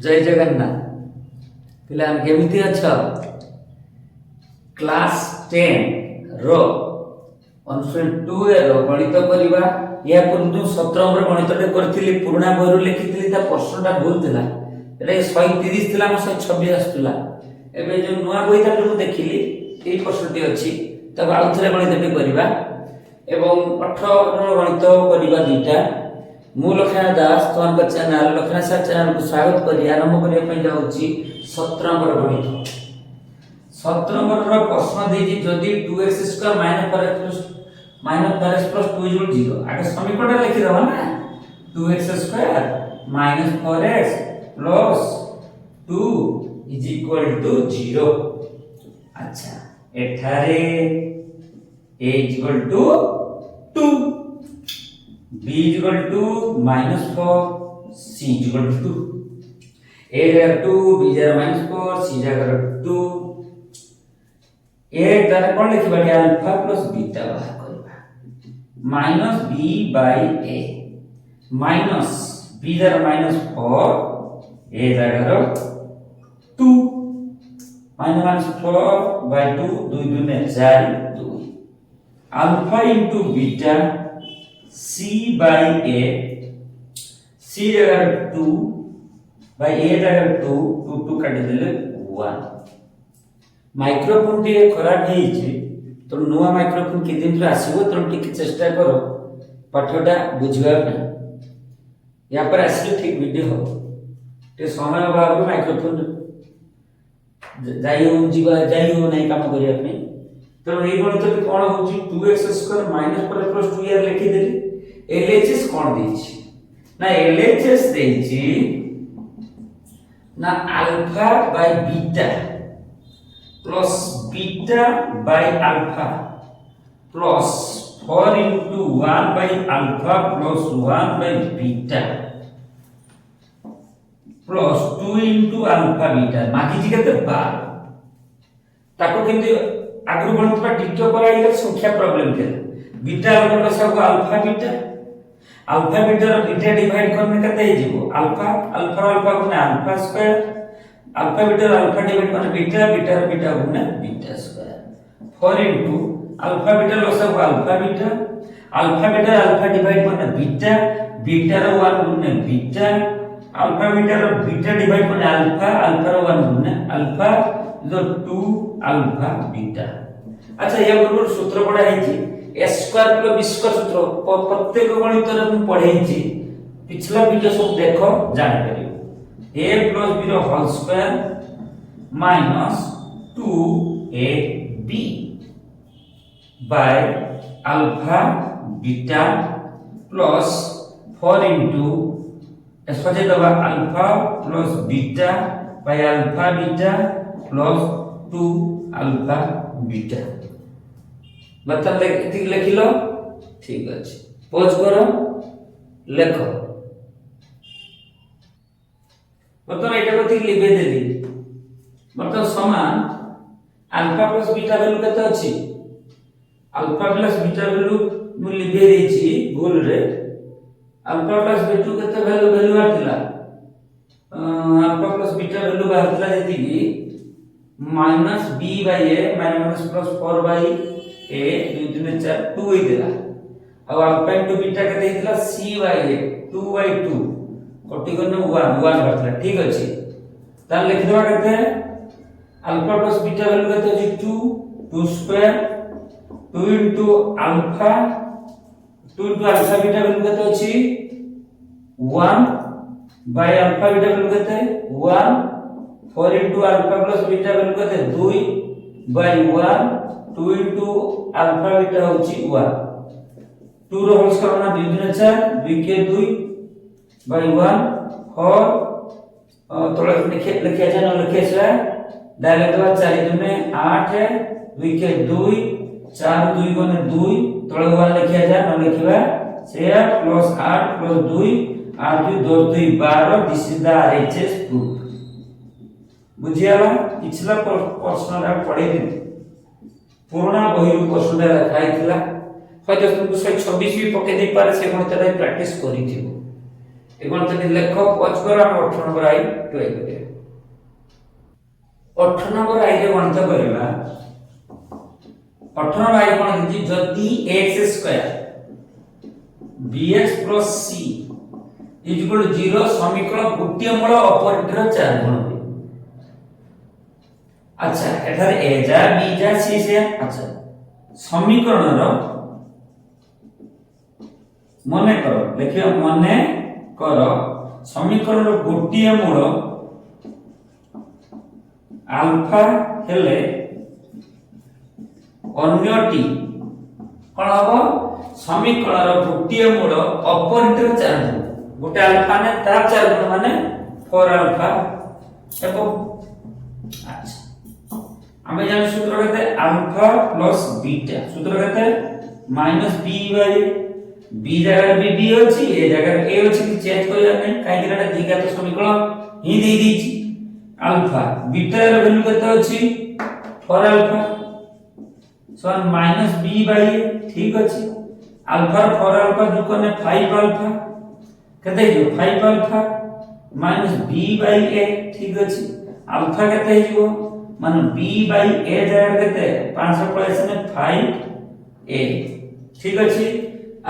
जय जगन्नाथ पिला केमिति अछ क्लास 10 रो 1.2 रो गणित करबा या पूर्व 17 रो गणित टे करथिली पुराना बहिरो लिखिथिली ता प्रश्नटा भूल थिला एटा 130 थिला म 126 आस्तुला एबे जो नुवा बहिता मु देखिली एई प्रश्नटी अछि तब आउथरे गणित टे करबा एवं 18 रो गणित करबा दुईटा मु लखना दास तोर चैनल लखना सर चैनल को स्वागत करी आरंभ करिया पई जाउची 17 नंबर गणित 17 नंबर रो प्रश्न देजी जदी 2x² - 4x + 2 0 आगे समीकरण लिखि दवा ना 2x² - 4x + 2 = 0 अच्छा एठारे a = 2 b = -4 c = 2 a = 2 b = -4 c = 2 a तार कोन लिखबा अल्फा प्लस बीटा बाहर करबा -b/a minus b -4 a = 2 -4/2 2 2 4 2 alpha * beta c/a c = 2 by a = 2 2 2 काट देले 1 माइक्रोफोन टी खराब हे छि तो नुवा माइक्रोफोन के दिन रे आसीबो तो टिक चेष्टा करो पाठटा बुझिबा पे या पर आसी ठीक वीडियो हो ते समय अभाव में माइक्रोफोन जाई हो नहीं काम करिया पे तो एई गणित पे कोन होची 2x² - 4x + 2 यार लिखि देली एलएचएस कोन देछि ना एलएचएस देछि ना alpha by beta plus beta by alpha plus 4 * 1 by alpha plus 1 by beta plus 2 * alpha beta माकी जी केते 12 ताको किंतु आगु गणित पर डिटो कराइले संख्या प्रॉब्लम थे बीटा मतलब सब अल्फा बीटा रो बीटा डिवाइड करने केते हे जीवो अल्फा गुना alpha square alpha beta alpha divide करने बीटा गुना बीटा स्क्वायर 4 * अल्फा बीटा लो सब अल्फा बीटा अल्फा डिवाइड करने बीटा रो 1 गुना बीटा अल्फा बीटा रो बीटा डिवाइड करने अल्फा रो 1 गुना अल्फा जो 2 अल्फा बीटा अच्छा या बरोबर सूत्र पढ़ा है जी a² + b² सूत्र प्रत्येक गणित रे हम पढ़ै छी पिछला वीडियो सब देखो जान परियो a + b रो whole square - 2ab by alpha beta plus 4 * सजे दबा alpha plus beta by alpha beta plus 2 alpha beta मतलब लिख लो ठीक अछि पॉज करो लिखो मतलब एटा कथि लिखे देली मतलब समान अल्फा प्लस बीटा वैल्यू कते अछि अल्फा प्लस बीटा वैल्यू मु लिखे देछि भूल रे अल्फा प्लस बीटा कते वैल्यू आथिला अल्फा प्लस बीटा वैल्यू बाहरला जति की -b/a प्लस 4/a 2 3 4 2 ही देला अब अल्फा * बीटा कते हितला c/a 2/2 कोटि गने 1 बातला ठीक अछि त लिख देबा कते अल्फा प्लस बीटा वैल्यू कते अछि 2 स्क्वायर 2 * अल्फा बीटा वैल्यू कते अछि 1 बाय अल्फा बीटा वैल्यू कते 1 4 * अल्फा प्लस बीटा वैल्यू कते 2 बाय 1 2 * अल्फा बीटा होची 1 2 रो होल स्क्वायर ना 2 3 4 2 के 2 बाय 1 4 तोले लिखे जानो लिखे से डायरेक्ट 4 2 में 8 2 के 2 4 2 गुने 2 तोले 1 लिखे जा न लिखबा से plus 8 plus 2 8 2 2 12 this is the RHS proof बुझियाला पिछला प्रश्न रा पढ़े दिन पुराना बही प्रश्न रा खाइथिला हयतो तुमको 126 भी पके दे पारे से गणित रा प्रैक्टिस करिथिबो ए गणित लेख पच कर हम 18 नंबर आई टू आई करिया 18 नंबर आई रे गणित करबा 18 नंबर आई कोन दिछि जदी x² bx + c = 0 समीकरण गोटिय मूल ऑपरेटर 4 गुण हुए। अच्छा एठारे a जा b जा c से अच्छा समीकरण रो मने करो देखियो मने करो समीकरण रो गोटिय मूल अल्फा हेले अन्यटी कोन हबो समीकरण रो गोटिय मूल ऑपरेटर 4 गुण गोटे अल्फा ने तार 4 गुण माने 4 अल्फा एवं अच्छा हमें जान सूत्र कहते अल्फा प्लस बीटा सूत्र कहते -b/a b जगह b b अछि a जगह a अछि कि चेंज करिया नै काहे कि एटा द्विघात समीकरण ही दे दीची अल्फा बीटा रो वैल्यू केते अछि 4 अल्फा सो -b/a ठीक अछि अल्फा 4 अल्फा दुकने 5 अल्फा केते जो 5 अल्फा -b/a ठीक अछि अल्फा केते हिजो मान b/a जगह केते 500 पळेसने 5a ठीक अछि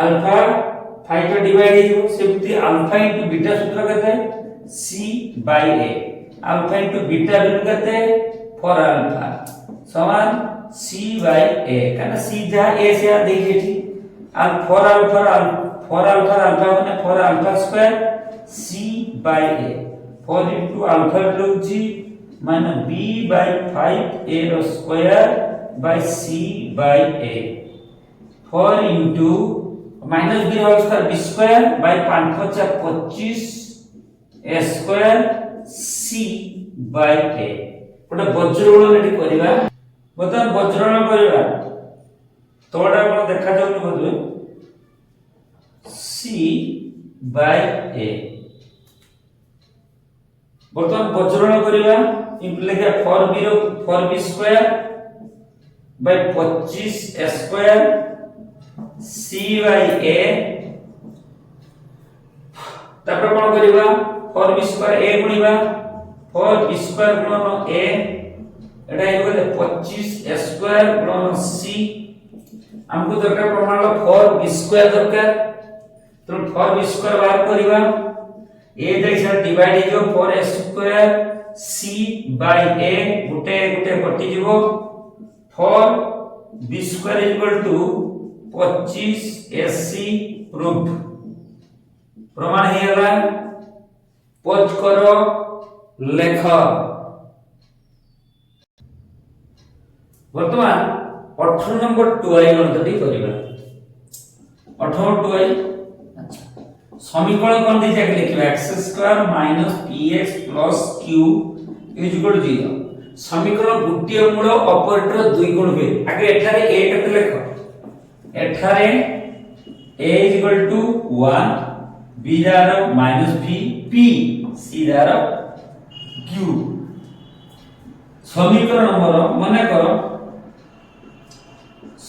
अल्फा 5 तो डिवाइड हिजो सेमति अल्फा * बीटा सूत्र केते c/a अल्फा * बीटा वैल्यू केते 4 अल्फा समान c/a काना c जा a से आ देखि एठी और 4 अल्फा अल्फा माने 4 अल्फा स्क्वायर c/a 4 * अल्फा होची माने b/5a रो square by c/a 4 * -b whole square b square by 5 * 25 a square c/a गोटे वज्रगुणन एठी करिवा बतन वज्रगुणन करिवा तोडा कोन देखा जाउनी बोलबे c/a बर्तमान वज्रगुणन करिवा इम्प्लिके 4b रो 4b square by 25 a square c/a तापर कोन करिवा 4b स्क्वायर a गुणिबा 4b स्क्वायर गुणन a एटा हे गले 25 a स्क्वायर गुणन c हमको दरकार प्रमाण 4b स्क्वायर दरकार तो 4b स्क्वायर बाहर करिवा a जैसा डिवाइड हो 4a स्क्वायर c/a गुटे गुटे कटि जीवो 4b स्क्वायर = 25ac प्रूफ प्रमाण हे गला पच करो लेख वर्तमान 18 नंबर 2i गणितटी करिबा 18 2i अच्छा समीकरण कोन दै जाके लिखिबा x² - px + q = 0 समीकरण गोटिय मूल ऑपरेटर 2 गुण हुए आगे एठारे a कते लेख एठारे a = 1 b jar -v p c jar q समीकरण नंबर मने करो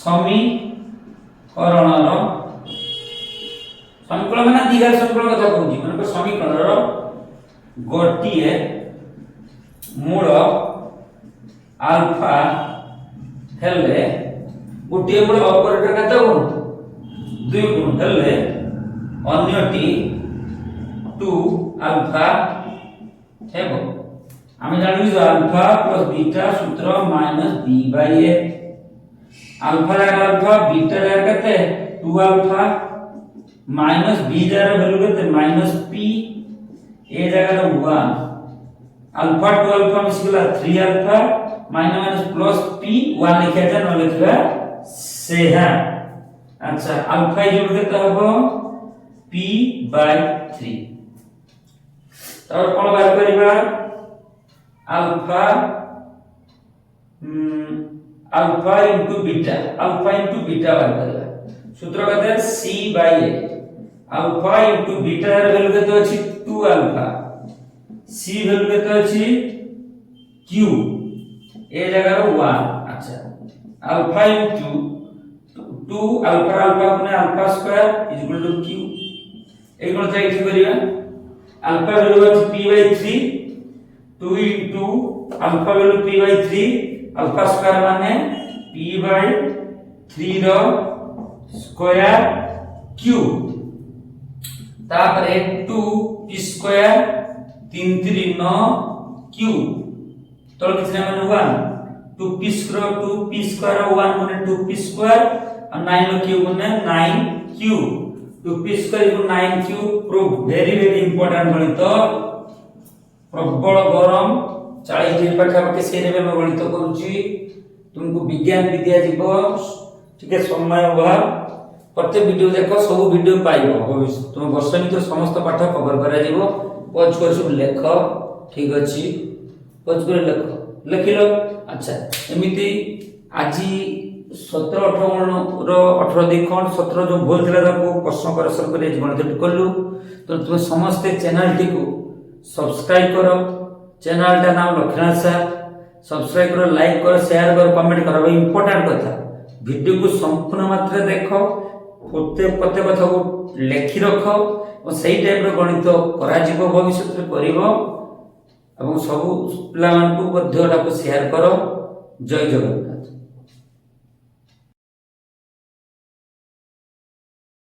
समीकरण रो समीकरण माने दिगा समीकरण कथा कहूची माने समीकरण रो गोटिए मूल अल्फा हेले गोटिए मूल ऑपरेटर कते गुण 2 गुण हेले अन्यटी 2 अल्फा हेबो आमे जानिबी जो अल्फा + बीटा सूत्र -b/a अल्फा अल्फा बीटा केते 2 अल्फा -b जार वैल्यू केते -p a जगह 1 अल्फा 2 अल्फा मिसगला 3 अल्फा प्लस p 1 लिखा जा न लिखबा से है अच्छा अल्फा जोड़ केते हबो p/3 तब कोन बात करिबा अल्फा अल्फा * बीटा बात करिबा सूत्र कहते c/a अल्फा * बीटा र वैल्यू केते अछि 2 अल्फा c वैल्यू केते अछि q a जगह 1 अच्छा अल्फा * 2 अल्फा गुने अल्फा स्क्वायर q ए कोन जाई ठीक करिबा अल्फा वैल्यू अछि p/3 2 into alpha value p/3 alpha square माने p/3 रो स्क्वायर क्यूब तापरे 2 p स्क्वायर 3 3 9 क्यूब तो कितना माने 1 2 p स्क्वायर 1 माने 2 p स्क्वायर और 9 रो क्यूब माने 9 cube 2 p square equal 9 cube proof very very important गणित प्रबल गरम 40 डिग्री पाखापाखि से लेवल में गणित करूची तुमको विज्ञान विद्या जीव ठीक है समय अभाव प्रत्येक वीडियो देखो सब वीडियो पाइबो भविष्य तुम वर्ष भीतर समस्त पाठ कवर करा जीवो पॉज कर सब लेख ठीक अछि पॉज कर लेख लिखिलो अच्छा एमिति आज 17 18 रो 18 दिखण 17 जो भूल थिला ताको प्रश्न करेक्शन करे गणित करलु तो तुम समस्त चैनल टी को सब्सक्राइब करो चैनल टा नाम लखनाथ सर सब्सक्राइब करो लाइक करो शेयर करो कमेंट करो इंपोर्टेंट कथा वीडियो को संपूर्ण मात्रा देखो प्रत्येक कथा को लेखि रख और सही टाइप रो गणित करा जीवो भविष्य में करिवो एवं सब पिला मान को शेयर करो जय जगन्नाथ।